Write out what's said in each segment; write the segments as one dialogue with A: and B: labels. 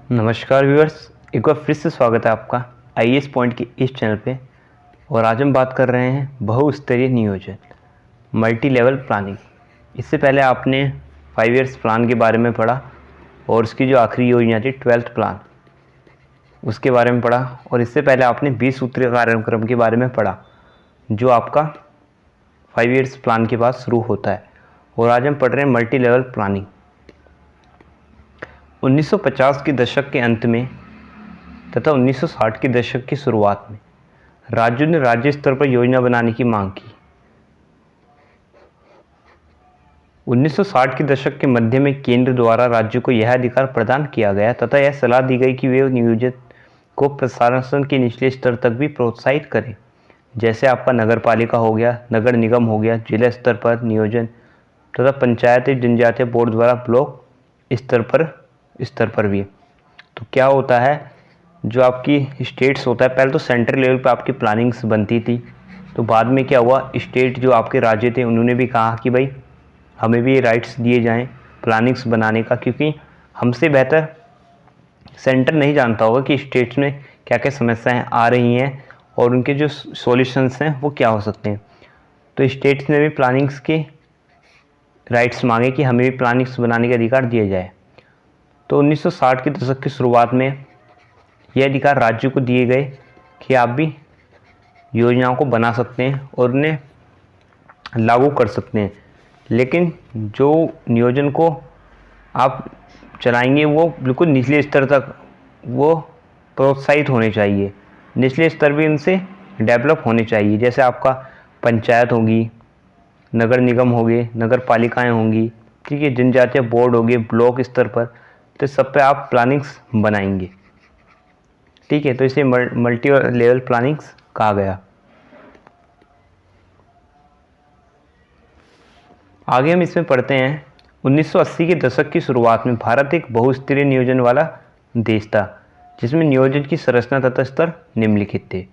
A: नमस्कार व्यूअर्स, एक बार फिर से स्वागत है आपका आईएएस पॉइंट के इस चैनल पे। और आज हम बात कर रहे हैं बहुस्तरीय नियोजन, मल्टी लेवल प्लानिंग। इससे पहले आपने 5 ईयर्स प्लान के बारे में पढ़ा और उसकी जो आखिरी योजना थी 12th प्लान, उसके बारे में पढ़ा। और इससे पहले आपने 20 सूत्रीय कार्यक्रम के बारे में पढ़ा जो आपका 5 ईयर्स प्लान के बाद शुरू होता है। और आज हम पढ़ रहे हैं मल्टी लेवल प्लानिंग। 1950 के दशक के अंत में तथा 1960 के दशक की शुरुआत में राज्यों ने राज्य स्तर पर योजना बनाने की मांग की। 1960 के दशक के मध्य में केंद्र द्वारा राज्यों को यह अधिकार प्रदान किया गया तथा यह सलाह दी गई कि वे नियोजित को प्रशासन के निचले स्तर तक भी प्रोत्साहित करें, जैसे आपका नगर पालिका हो गया, नगर निगम हो गया, जिला स्तर पर नियोजन तथा पंचायत जनजातीय बोर्ड द्वारा ब्लॉक स्तर पर भी। तो क्या होता है, जो आपकी स्टेट्स होता है, पहले तो सेंट्रल लेवल पे आपकी प्लानिंग्स बनती थी। तो बाद में क्या हुआ, स्टेट जो आपके राज्य थे उन्होंने भी कहा कि भाई हमें भी राइट्स दिए जाएं प्लानिंग्स बनाने का, क्योंकि हमसे बेहतर सेंटर नहीं जानता होगा कि स्टेट्स में क्या क्या समस्याएं आ रही हैं और उनके जो सॉल्यूशंस हैं वो क्या हो सकते हैं। तो स्टेट्स ने भी प्लानिंग्स के राइट्स मांगे कि हमें भी प्लानिंग्स बनाने का अधिकार दिया जाए। तो 1960 के दशक की शुरुआत में यह अधिकार राज्यों को दिए गए कि आप भी योजनाओं को बना सकते हैं और उन्हें लागू कर सकते हैं, लेकिन जो नियोजन को आप चलाएंगे वो बिल्कुल निचले स्तर तक वो प्रोत्साहित होने चाहिए। निचले स्तर भी उनसे डेवलप होने चाहिए, जैसे आपका पंचायत होगी, नगर निगम होंगे, नगर पालिकाएँ होंगी, ठीक है, जनजातीय बोर्ड होंगे, ब्लॉक स्तर पर, तो सब पे आप प्लानिंग्स बनाएंगे। ठीक है, तो इसे मल्टी लेवल प्लानिंग्स कहा गया। आगे हम इसमें पढ़ते हैं 1980 के दशक की शुरुआत में भारत एक बहुस्तरीय नियोजन वाला देश था, जिसमें नियोजन की संरचना तथा स्तर निम्नलिखित थे।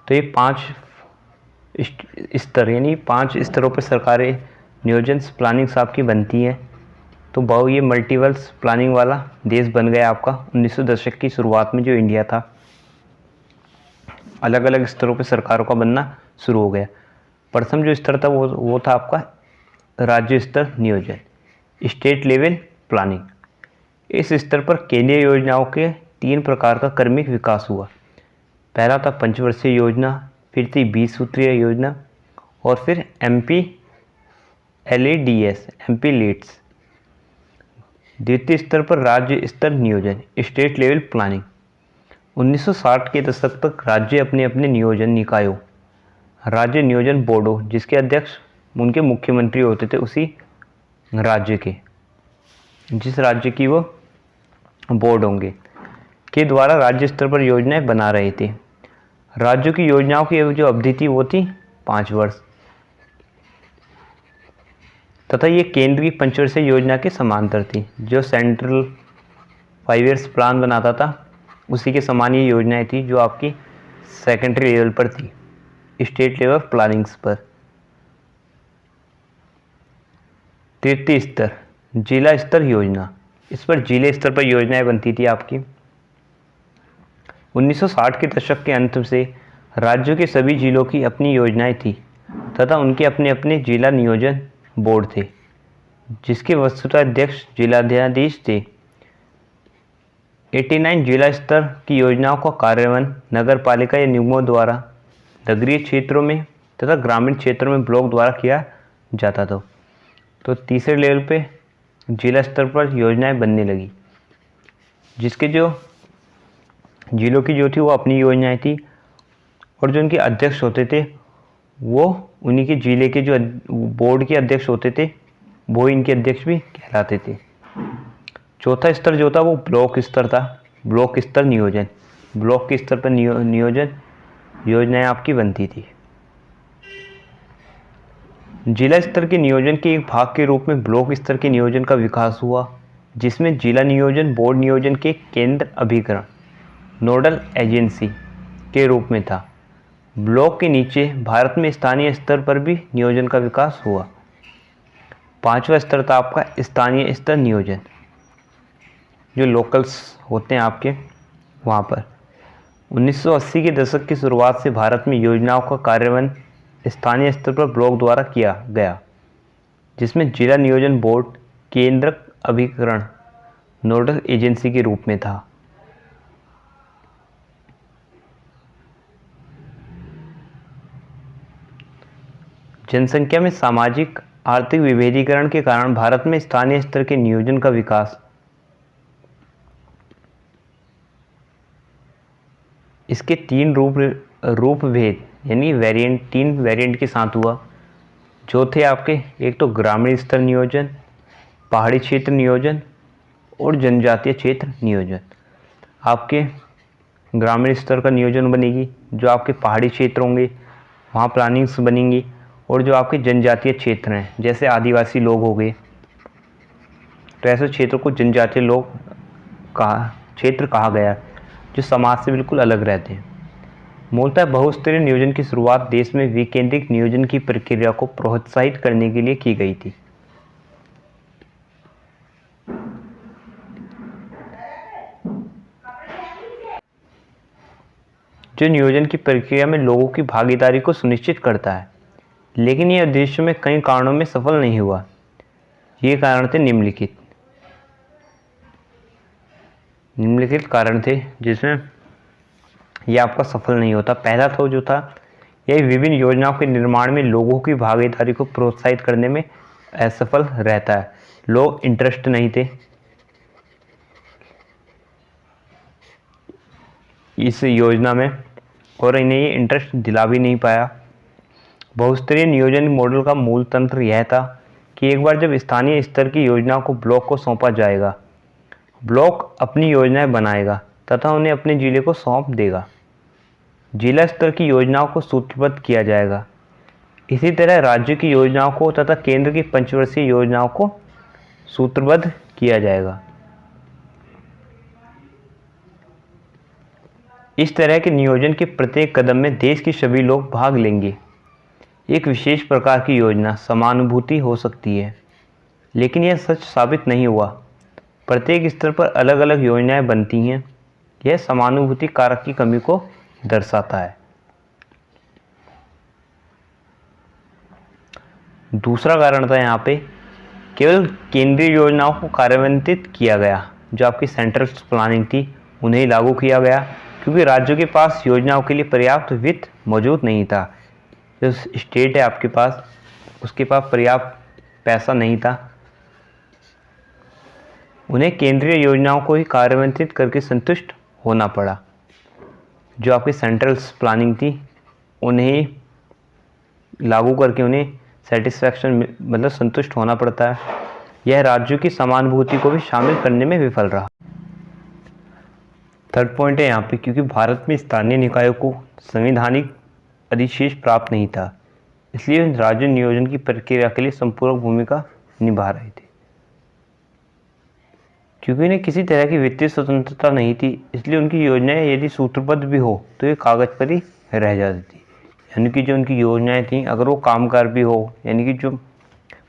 A: तो ये 5 स्तर यानी 5 स्तरों पर सरकारें नियोजन प्लानिंग्स आपकी बनती हैं। तो ये मल्टीवल्स प्लानिंग वाला देश बन गया आपका 1900 दशक की शुरुआत में। जो इंडिया था, अलग अलग स्तरों पर सरकारों का बनना शुरू हो गया। प्रथम जो स्तर था वो था आपका राज्य स्तर नियोजन, स्टेट लेवल प्लानिंग। इस स्तर पर केंद्रीय योजनाओं के 3 प्रकार का क्रमिक विकास हुआ। पहला था पंचवर्षीय योजना, फिर थी 20 सूत्रीय योजना और फिर MP लीड्स। द्वितीय स्तर पर राज्य स्तर नियोजन, स्टेट लेवल प्लानिंग। 1960 के दशक तक राज्य अपने अपने नियोजन निकायों, राज्य नियोजन बोर्डों, जिसके अध्यक्ष उनके मुख्यमंत्री होते थे उसी राज्य के, जिस राज्य की वो बोर्ड होंगे, के द्वारा राज्य स्तर पर योजनाएं बना रहे थे। राज्यों की योजनाओं की जो अवधि थी वो थी 5 वर्ष तथा ये केंद्र की पंचवर्षीय योजना के समांतर थी। जो सेंट्रल 5 ईयर्स प्लान बनाता था उसी के समान ये योजनाएं थी जो आपकी सेकेंडरी लेवल पर थी, स्टेट लेवल प्लानिंग्स पर। तृतीय स्तर जिला स्तर योजना, इस पर जिले स्तर पर योजनाएं बनती थी आपकी। 1960 के दशक के अंत से राज्यों के सभी जिलों की अपनी योजनाएं थी तथा उनके अपने अपने जिला नियोजन बोर्ड थे, जिसके वस्तुतः अध्यक्ष जिलाध्यक्ष थे। 89 जिला स्तर की योजनाओं का कार्यान्वयन नगर पालिका या निगमों द्वारा नगरीय क्षेत्रों में तथा ग्रामीण क्षेत्रों में ब्लॉक द्वारा किया जाता था। तो तीसरे लेवल पे जिला स्तर पर योजनाएं बनने लगी, जिसके जो जिलों की जो थी वो अपनी योजनाएं थी और जो उनके अध्यक्ष होते थे वो उन्हीं के जिले के जो बोर्ड के अध्यक्ष होते थे वो इनके अध्यक्ष भी कहलाते थे। चौथा स्तर जो था वो ब्लॉक स्तर था, ब्लॉक स्तर नियोजन। ब्लॉक के स्तर पर नियोजन योजनाएं आपकी बनती थी। जिला स्तर के नियोजन के एक भाग के रूप में ब्लॉक स्तर के नियोजन का विकास हुआ, जिसमें जिला नियोजन बोर्ड नियोजन के केंद्र अभिकरण नोडल एजेंसी के रूप में था। ब्लॉक के नीचे भारत में स्थानीय स्तर पर भी नियोजन का विकास हुआ। 5वां स्तर था आपका स्थानीय स्तर नियोजन, जो लोकल्स होते हैं आपके वहाँ पर। 1980 के दशक की शुरुआत से भारत में योजनाओं का कार्यान्वयन स्थानीय स्तर पर ब्लॉक द्वारा किया गया, जिसमें जिला नियोजन बोर्ड केंद्रक अभिकरण नोडल एजेंसी के रूप में था। जनसंख्या में सामाजिक आर्थिक विभेदीकरण के कारण भारत में स्थानीय स्तर के नियोजन का विकास इसके रूप भेद यानी तीन वेरिएंट के साथ हुआ, जो थे आपके एक तो ग्रामीण स्तर नियोजन, पहाड़ी क्षेत्र नियोजन और जनजातीय क्षेत्र नियोजन। आपके ग्रामीण स्तर का नियोजन बनेगी, जो आपके पहाड़ी क्षेत्र होंगे वहाँ प्लानिंग्स बनेंगी, और जो आपके जनजातीय क्षेत्र हैं जैसे आदिवासी लोग हो गए, तो ऐसे क्षेत्र को जनजातीय क्षेत्र कहा गया, जो समाज से बिल्कुल अलग रहते हैं। मूलतः बहुस्तरीय नियोजन की शुरुआत देश में विकेंद्रित नियोजन की प्रक्रिया को प्रोत्साहित करने के लिए की गई थी। जो नियोजन की प्रक्रिया में लोगों की भागीदारी को सुनिश्चित करता है, लेकिन यह उद्देश्य में कई कारणों में सफल नहीं हुआ। ये कारण थे निम्नलिखित कारण थे जिसमें यह आपका सफल नहीं होता। पहला तो जो था यह विभिन्न योजनाओं के निर्माण में लोगों की भागीदारी को प्रोत्साहित करने में असफल रहता है। लोग इंटरेस्ट नहीं थे इस योजना में और इन्हें ये इंटरेस्ट दिला भी नहीं पाया। बहुस्तरीय नियोजन मॉडल का मूल तंत्र यह था कि एक बार जब स्थानीय स्तर की योजनाओं को ब्लॉक को सौंपा जाएगा, ब्लॉक अपनी योजनाएं बनाएगा तथा उन्हें अपने जिले को सौंप देगा। जिला स्तर की योजनाओं को सूत्रबद्ध किया जाएगा। इसी तरह राज्य की योजनाओं को तथा केंद्र की पंचवर्षीय योजनाओं को सूत्रबद्ध किया जाएगा। इस तरह के नियोजन के प्रत्येक कदम में देश के सभी लोग भाग लेंगे। एक विशेष प्रकार की योजना समानुभूति हो सकती है, लेकिन यह सच साबित नहीं हुआ। प्रत्येक स्तर पर अलग अलग योजनाएं बनती हैं। यह समानुभूति कारक की कमी को दर्शाता है। दूसरा कारण था यहाँ पे केवल केंद्रीय योजनाओं को कार्यान्वित किया गया, जो आपकी सेंट्रल प्लानिंग थी उन्हें लागू किया गया, क्योंकि राज्यों के पास योजनाओं के लिए पर्याप्त वित्त मौजूद नहीं था। जो स्टेट है आपके पास, उसके पास पर्याप्त पैसा नहीं था। उन्हें केंद्रीय योजनाओं को ही कार्यान्वित करके संतुष्ट होना पड़ा। जो आपकी सेंट्रल प्लानिंग थी उन्हें लागू करके उन्हें सेटिस्फैक्शन मतलब संतुष्ट होना पड़ता है। यह राज्यों की समानुभूति को भी शामिल करने में विफल रहा। थर्ड पॉइंट है यहाँ पे, क्योंकि भारत में स्थानीय निकायों को संवैधानिक अधिशेष प्राप्त नहीं था, इसलिए राज्य नियोजन की प्रक्रिया के लिए संपूर्ण भूमिका निभा रहे थे। क्योंकि उन्हें किसी तरह की वित्तीय स्वतंत्रता नहीं थी, इसलिए उनकी योजनाएं यदि सूत्रबद्ध भी हो तो ये कागज पर ही रह जाती थी। यानी कि जो उनकी योजनाएं थी, अगर वो कामगार भी हो, यानी कि जो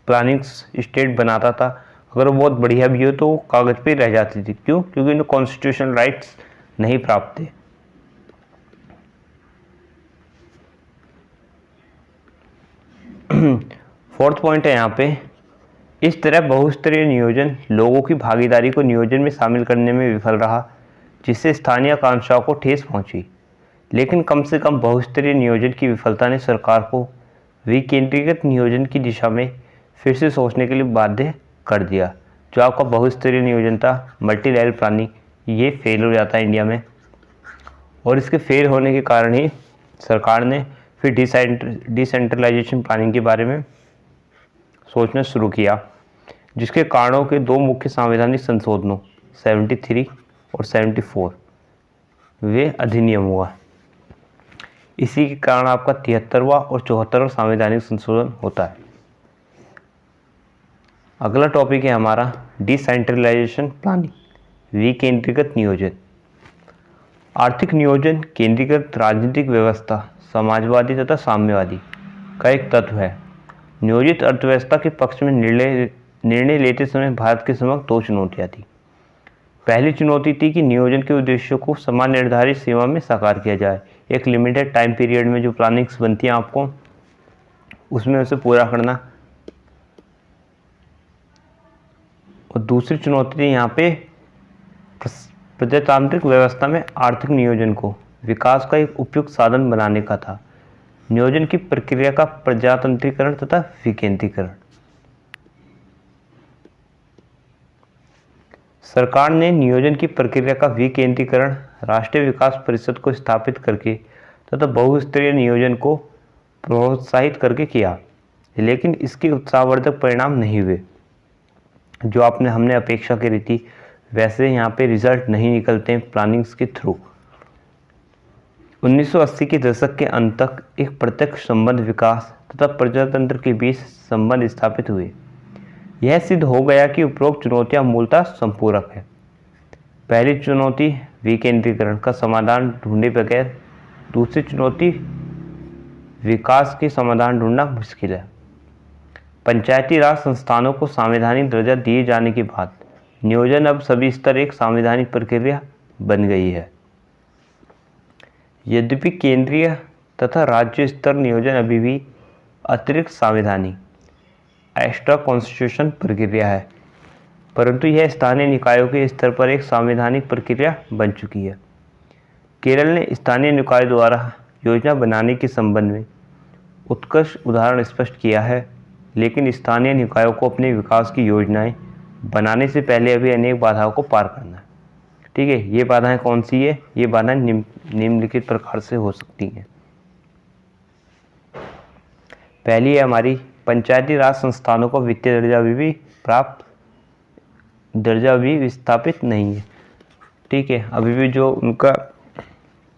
A: प्लानिंग स्टेट बनाता था, अगर वो बहुत बढ़िया भी हो तो वो कागज पर ही रह जाती थी। क्यों? क्योंकि उन्हें कॉन्स्टिट्यूशनल राइट्स नहीं प्राप्त थे। फोर्थ पॉइंट है यहाँ पे, इस तरह बहुस्तरीय नियोजन लोगों की भागीदारी को नियोजन में शामिल करने में विफल रहा, जिससे स्थानीय आकांक्षाओं को ठेस पहुंची। लेकिन कम से कम बहुस्तरीय नियोजन की विफलता ने सरकार को विकेंद्रीकृत नियोजन की दिशा में फिर से सोचने के लिए बाध्य कर दिया। जो आपका बहुस्तरीय नियोजन था, मल्टी लेवल प्लानिंग, ये फेल हो जाता है इंडिया में, और इसके फेल होने के कारण ही सरकार ने फिर डिसेंट्रलाइजेशन प्लानिंग के बारे में सोचना शुरू किया, जिसके कारणों के दो मुख्य संवैधानिक संशोधनों 73 और 74 वे अधिनियम हुआ। इसी के कारण आपका 73वां और 74वां संवैधानिक संशोधन होता है। अगला टॉपिक है हमारा डिसेंट्रलाइजेशन प्लानिंग, विकेंद्रीकृत नियोजन। आर्थिक नियोजन केंद्रीकृत राजनीतिक व्यवस्था समाजवादी तथा साम्यवादी का एक तत्व है। नियोजित अर्थव्यवस्था के पक्ष में निर्णय लेते समय भारत के समक्ष 2 चुनौतियाँ थी। पहली चुनौती थी कि नियोजन के उद्देश्यों को समान निर्धारित सीमा में साकार किया जाए। एक लिमिटेड टाइम पीरियड में जो प्लानिंग्स बनती हैं आपको उसमें उसे पूरा करना। और दूसरी चुनौती थी यहाँ पे प्रजातांत्रिक व्यवस्था में आर्थिक नियोजन को विकास का एक उपयुक्त साधन बनाने का था। नियोजन की प्रक्रिया का प्रजातंत्रीकरण तथा विकेंद्रीकरण। सरकार ने नियोजन की प्रक्रिया का विकेंद्रीकरण राष्ट्रीय विकास परिषद को स्थापित करके तथा बहुस्तरीय नियोजन को प्रोत्साहित करके किया, लेकिन इसके उत्साहवर्धक परिणाम नहीं हुए। जो हमने अपेक्षा करी थी वैसे यहाँ पे रिजल्ट नहीं निकलते हैं प्लानिंग्स के थ्रू। 1980 के दशक के अंत तक एक प्रत्यक्ष संबंध विकास तथा प्रजातंत्र के बीच संबंध स्थापित हुए। यह सिद्ध हो गया कि उपरोक्त चुनौतियां मूलतः संपूरक है। पहली चुनौती विकेंद्रीकरण का समाधान ढूंढे बगैर दूसरी चुनौती विकास के समाधान ढूंढना मुश्किल है। पंचायती राज संस्थानों को संवैधानिक दर्जा दिए जाने के बाद नियोजन अब सभी स्तर एक संवैधानिक प्रक्रिया बन गई है। यद्यपि केंद्रीय तथा राज्य स्तर नियोजन अभी भी अतिरिक्त संवैधानिक एक्स्ट्रा कॉन्स्टिट्यूशन प्रक्रिया है, परंतु यह स्थानीय निकायों के स्तर पर एक संवैधानिक प्रक्रिया बन चुकी है। केरल ने स्थानीय निकाय द्वारा योजना बनाने के संबंध में उत्कृष्ट उदाहरण स्पष्ट किया है, लेकिन स्थानीय निकायों को अपने विकास की योजनाएं बनाने से पहले अभी अनेक बाधाओं को पार करना है। ठीक है, ये बाधाएं कौन सी है? ये बाधाएं निम्नलिखित प्रकार से हो सकती हैं। पहली है हमारी पंचायती राज संस्थानों को वित्तीय दर्जा भी विस्थापित नहीं है। ठीक है, अभी भी जो उनका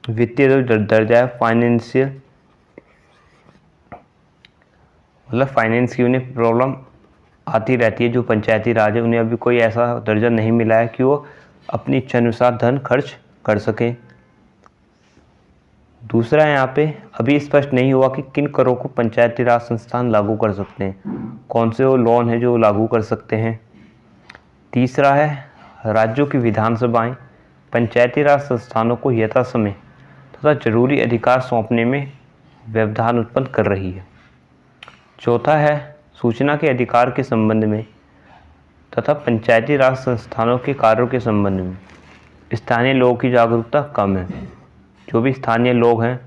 A: वित्तीय दर्जा है फाइनेंशियल मतलब फाइनेंस की उन्हें प्रॉब्लम आती रहती है। जो पंचायती राज है उन्हें अभी कोई ऐसा दर्जा नहीं मिला है कि वो अपनी इच्छा अनुसार धन खर्च कर सकें। दूसरा यहाँ पे अभी स्पष्ट नहीं हुआ कि किन करों को पंचायती राज संस्थान लागू कर सकते हैं, कौन से वो लोन है जो लागू कर सकते हैं। तीसरा है राज्यों की विधानसभाएं पंचायती राज संस्थानों को यथासमय तथा जरूरी अधिकार सौंपने में व्यवधान उत्पन्न कर रही है। चौथा है सूचना के अधिकार के संबंध में तथा पंचायती राज संस्थानों के कार्यों के संबंध में स्थानीय लोगों की जागरूकता कम है। जो भी स्थानीय लोग हैं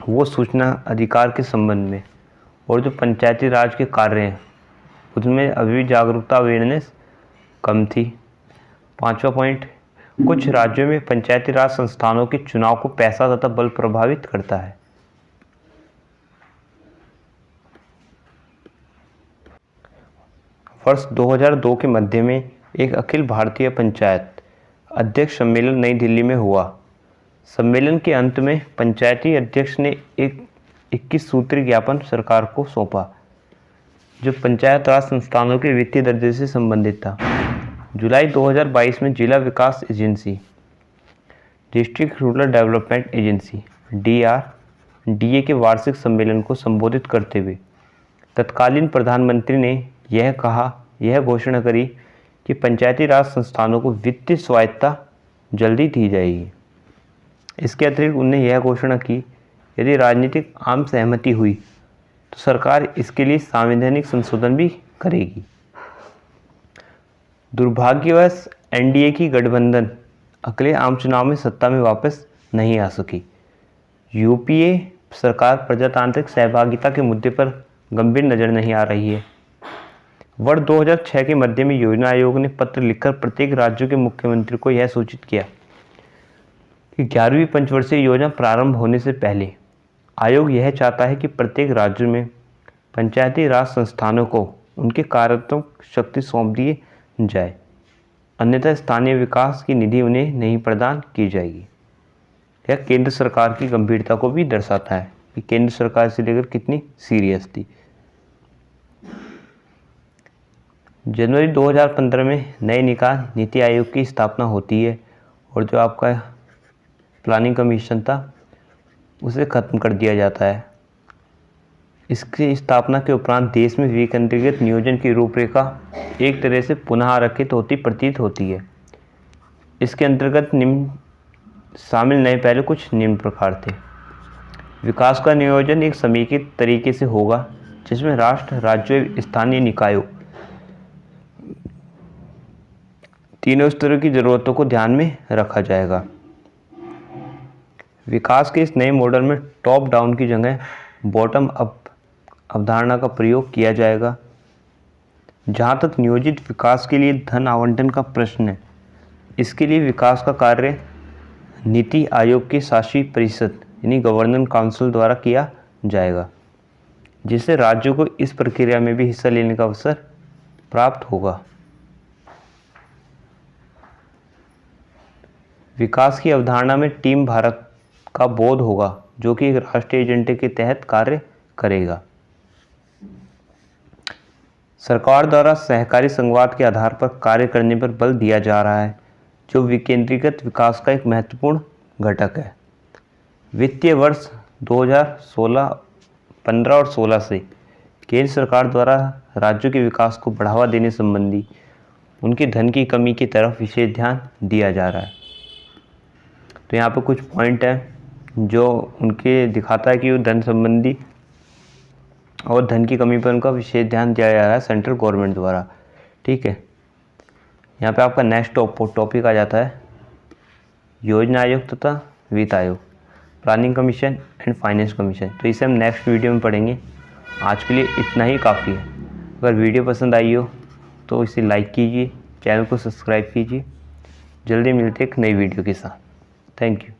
A: वो सूचना अधिकार के संबंध में और जो पंचायती राज के कार्य हैं उसमें अभी भी जागरूकता अवेयरनेस कम थी। पांचवा पॉइंट, कुछ राज्यों में पंचायती राज संस्थानों के चुनाव को पैसा तथा बल प्रभावित करता है। वर्ष 2002 के मध्य में एक अखिल भारतीय पंचायत अध्यक्ष सम्मेलन नई दिल्ली में हुआ। सम्मेलन के अंत में पंचायती अध्यक्ष ने एक 21 सूत्री ज्ञापन सरकार को सौंपा जो पंचायत राज संस्थानों के वित्तीय दर्जे से संबंधित था। जुलाई 2022 में जिला विकास agency district rural development agency DRDA के वार्षिक सम्मेलन को संबोधित करते हुए तत्कालीन प्रधानमंत्री ने यह घोषणा करी कि पंचायती राज संस्थानों को वित्तीय स्वायत्तता जल्दी दी जाएगी। इसके अतिरिक्त उन्होंने यह घोषणा की यदि राजनीतिक आम सहमति हुई तो सरकार इसके लिए संवैधानिक संशोधन भी करेगी। दुर्भाग्यवश NDA की गठबंधन अगले आम चुनाव में सत्ता में वापस नहीं आ सकी। UPA सरकार प्रजातांत्रिक सहभागिता के मुद्दे पर गंभीर नजर नहीं आ रही है। वर्ष 2006 के मध्य में योजना आयोग ने पत्र लिखकर प्रत्येक राज्य के मुख्यमंत्री को यह सूचित किया कि 11वीं पंचवर्षीय योजना प्रारंभ होने से पहले आयोग यह चाहता है कि प्रत्येक राज्य में पंचायती राज संस्थानों को उनके कार्यात्मक शक्ति सौंप दिए जाए, अन्यथा स्थानीय विकास की निधि उन्हें नहीं प्रदान की जाएगी। यह केंद्र सरकार की गंभीरता को भी दर्शाता है कि केंद्र सरकार से लेकर कितनी सीरियस थी। जनवरी 2015 में नए निकाय नीति आयोग की स्थापना होती है और जो आपका प्लानिंग कमीशन था उसे ख़त्म कर दिया जाता है। इसकी स्थापना के उपरांत देश में विकेंद्रीकृत नियोजन की रूपरेखा एक तरह से पुनः आरक्षित होती प्रतीत होती है। इसके अंतर्गत निम्न शामिल नए पहलू कुछ निम्न प्रकार थे। विकास का नियोजन एक समेकित तरीके से होगा जिसमें राष्ट्र, राज्यों, स्थानीय निकायों तीनों स्तरों की ज़रूरतों को ध्यान में रखा जाएगा। विकास के इस नए मॉडल में टॉप डाउन की जगह बॉटम अप अवधारणा का प्रयोग किया जाएगा। जहाँ तक नियोजित विकास के लिए धन आवंटन का प्रश्न है, इसके लिए विकास का कार्य नीति आयोग की शासी परिषद यानी गवर्नेंस काउंसिल द्वारा किया जाएगा, जिससे राज्यों को इस प्रक्रिया में भी हिस्सा लेने का अवसर प्राप्त होगा। विकास की अवधारणा में टीम भारत का बोध होगा, जो कि एक राष्ट्रीय एजेंडे के तहत कार्य करेगा। सरकार द्वारा सहकारी संघवाद के आधार पर कार्य करने पर बल दिया जा रहा है, जो विकेंद्रीकृत विकास का एक महत्वपूर्ण घटक है। वित्तीय वर्ष 2015 और 16 से केंद्र सरकार द्वारा राज्यों के विकास को बढ़ावा देने संबंधी उनके धन की कमी की तरफ विशेष ध्यान दिया जा रहा है। तो यहाँ पर कुछ पॉइंट हैं जो उनके दिखाता है कि वो धन संबंधी और धन की कमी पर उनका विशेष ध्यान दिया जा रहा है सेंट्रल गवर्नमेंट द्वारा। ठीक है, यहाँ पे आपका नेक्स्ट टॉपिक आ जाता है योजना आयोग तथा वित्त आयोग, planning commission and finance commission. तो इसे हम नेक्स्ट वीडियो में पढ़ेंगे। आज के लिए इतना ही काफ़ी है। अगर वीडियो पसंद आई हो तो इसे लाइक कीजिए, चैनल को सब्सक्राइब कीजिए। जल्दी मिलते एक नई वीडियो के साथ। Thank you.